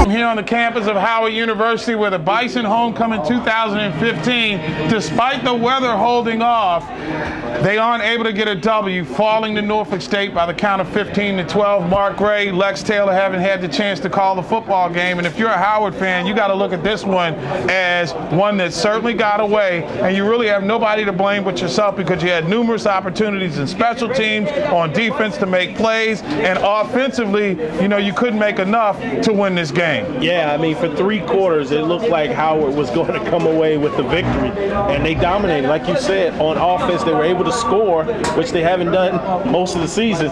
I'm here on the campus of Howard University where the Bison homecoming 2015, despite the weather holding off, they aren't able to get a W, falling to Norfolk State by the count of 15-12. Mark Gray, Lex Taylor haven't had the chance to call the football game, and if you're a Howard fan, you got to look at this one as one that certainly got away, and you really have nobody to blame but yourself because you had numerous opportunities in special teams, on defense to make plays, and offensively, you couldn't make enough to win this game. Yeah, I mean, for 3 quarters, it looked like Howard was going to come away with the victory, and they dominated. Like you said, on offense, they were able to score, which they haven't done most of the season.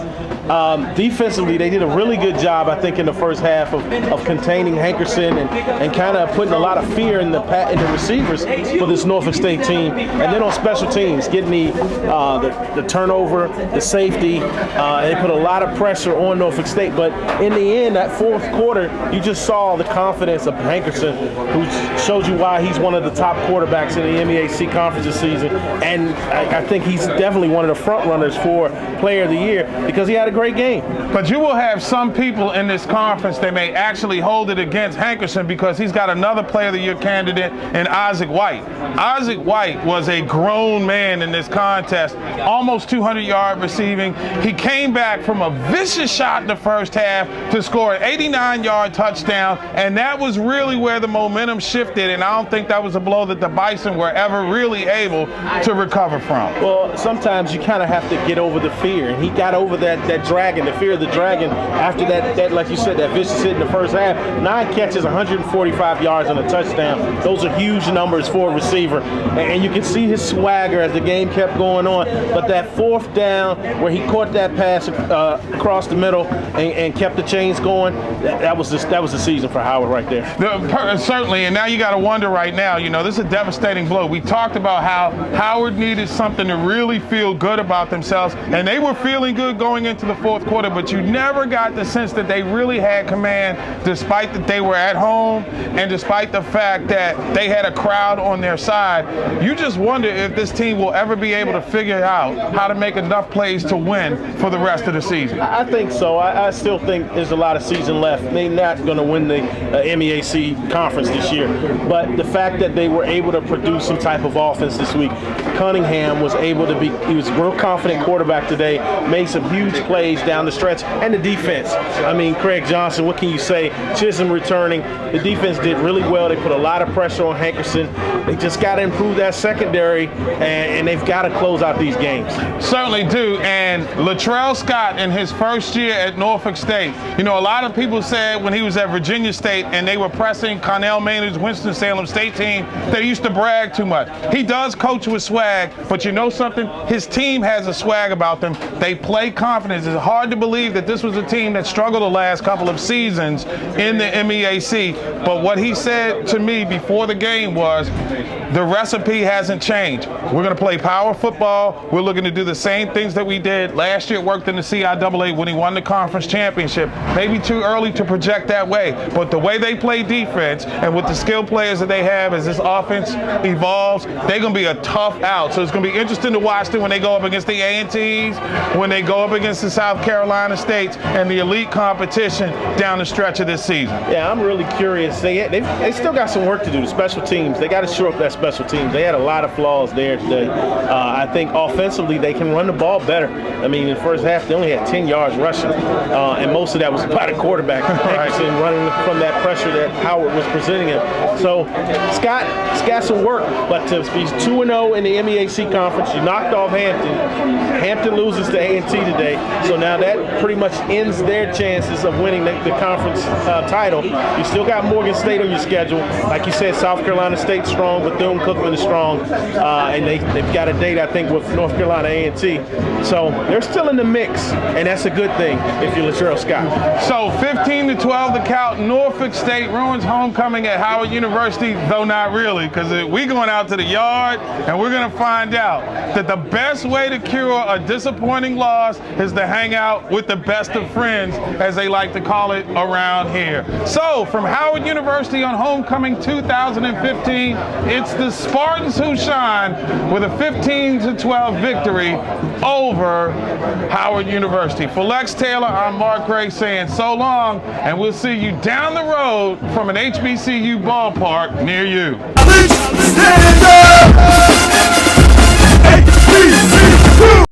Defensively, they did a really good job, I think, in the first half of containing Hankerson and kind of putting a lot of fear in the receivers for this Norfolk State team. And then on special teams, getting the turnover, the safety, they put a lot of pressure on Norfolk State. But in the end, that fourth quarter, you just saw the confidence of Hankerson, who showed you why he's one of the top quarterbacks in the MEAC conference this season. And I think he's definitely one of the front runners for Player of the Year because he had a great game. But you will have some people in this conference that may actually hold it against Hankerson because he's got another Player of the Year candidate in Isaac White. Isaac White was a grown man in this contest, almost 200-yard receiving. He came back from a vicious shot in the first half to score an 89-yard touchdown, and that was really where the momentum shifted, and I don't think that was a blow that the Bison were ever really able to recover from. Well, sometimes you kind of have to get over the fear, and he got over that dragon, the fear of the dragon, after that, like you said, that vicious hit in the first half. 9 catches, 145 yards and a touchdown. Those are huge numbers for a receiver, and you can see his swagger as the game kept going on. But that fourth down where he caught that pass across the middle and kept the chains going, that was the season for Howard right there. Certainly, and now you got to wonder right now, this is a devastating blow. We talked about how Howard needed something to really feel good about themselves, and they were feeling good going into the fourth quarter, but you never got the sense that they really had command, despite that they were at home and despite the fact that they had a crowd on their side. You just wonder if this team will ever be able to figure out how to make enough plays to win for the rest of the season. I think so. I still think there's a lot of season left. They're not going to win the MEAC conference this year, but the fact that they were able to produce some type of offense this week, Cunningham was able to he was a real confident quarterback today, made some huge plays down the stretch, and the defense. I mean, Craig Johnson, what can you say? Chisholm returning. The defense did really well. They put a lot of pressure on Hankerson. They just got to improve that secondary, and they've got to close out these games. Certainly do. And Latrell Scott in his first year at Norfolk State, a lot of people said when he was at Virginia State and they were pressing Connell Maynard's Winston-Salem State team, they used to brag too much. He does coach with swag, but you know something? His team has a swag about them. They play confidence. It's hard to believe that this was a team that struggled the last couple of seasons in the MEAC. But what he said to me before the game was, the recipe hasn't changed. We're going to play power football. We're looking to do the same things that we did last year. It worked in the CIAA when he won the conference championship. Maybe too early to project that way, but the way they play defense and with the skilled players that they have as this offense evolves, they're going to be a tough out. So it's going to be interesting to watch them when they go up against the A&Ts, when they go up against the South Carolina States and the elite competition down the stretch of this season. Yeah, I'm really curious. They still got some work to do. The special teams, they got to shore up that special teams. They had a lot of flaws there today. I think offensively they can run the ball better. I mean, in the first half they only had 10 yards rushing, and most of that was by the quarterback, Hankerson, running from that pressure that Howard was presenting him. So Scott's got some work, but he's 2-0 in the MEAC conference. You knocked off Hampton. Hampton loses to A&T today, so now that pretty much ends their chances of winning the conference title. You still got Morgan State on your schedule. Like you said, South Carolina State's strong, Bethune-Cookman is strong, and they've got a date, I think, with North Carolina A&T. So they're still in the mix, and that's a good thing if you're Latrell Scott. So 15-12 the count. Norfolk State ruins homecoming at Howard University, though not really, because we're going out to the yard, and we're going to find out that the best way to cure a disappointing loss is to hang out with the best of friends, as they like to call it around here. So from Howard University on homecoming 2015, it's the Spartans who shine with a 15-12 victory over Howard University. For Lex Taylor, I'm Mark Gray saying so long, and we'll see you down the road from an HBCU ballpark near you. Stand up!